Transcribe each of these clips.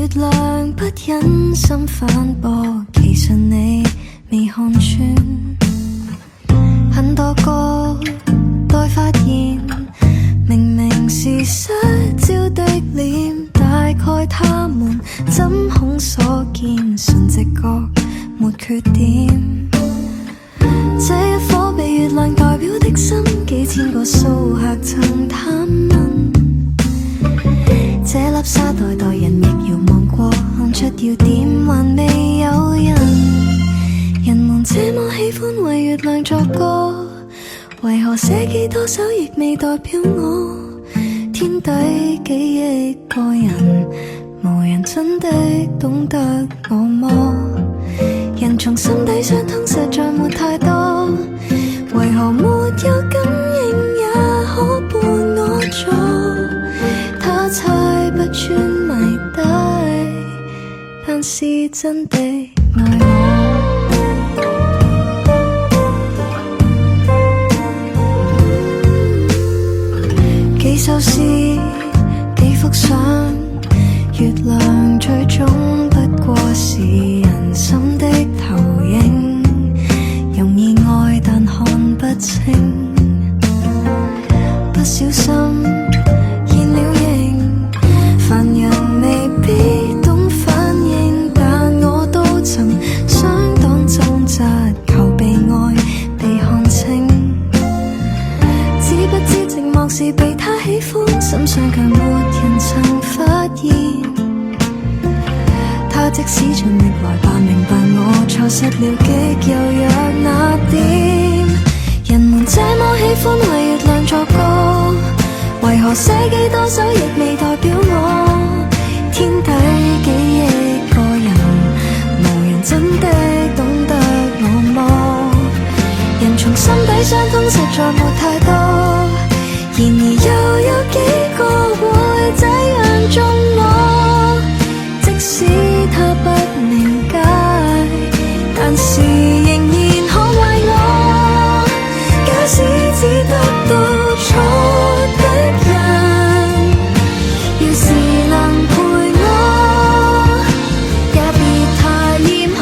月亮不忍心反駁，其實你未看穿。很多個待發現，明明是失焦的臉，大概他們怎恐所見，純直覺沒缺點。這一顆被月亮代表的心，幾千個蘇客曾探問，這粒沙袋袋人亦遙望過，看出要點還未有人。人們這麼喜歡為月亮作歌，為何寫幾多首亦未代表我？天底幾億個人，無人真的懂得我麼？人從心底相通實在沒太多，為何沒有感應也可伴我坐？他猜不穿謎底，但是真的愛我。幾首詩，幾幅相，月亮最終不過是人心的投影，容易愛但看不清，不小心現了形，凡人未必懂反應，但我都曾相當掙扎，求被愛被看清。知不知寂寞是被他喜歡，心上卻沒人曾發現。他即使盡力來扮明白我錯失了極柔弱那點。人們這麼喜歡為月亮作歌，為何寫幾多首亦未代表我？天底幾億個人，無人真的懂得我麼？人從心底相通實在沒太多，然而又有幾個會這樣中我？即使他不明解，但是仍然可為我。假使只得到錯的人，要是能陪我，也別太嚴苛。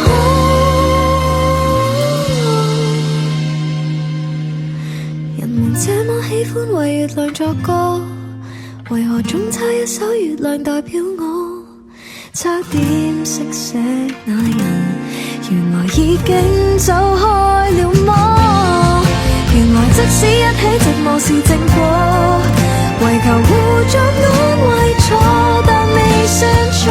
人們這麼喜歡為月亮作歌，為何總差一首月亮代表我？差點識寫那人，原來已經走開了麼？原來即使一起寂寞是正果，為求互相安慰錯，但未算錯。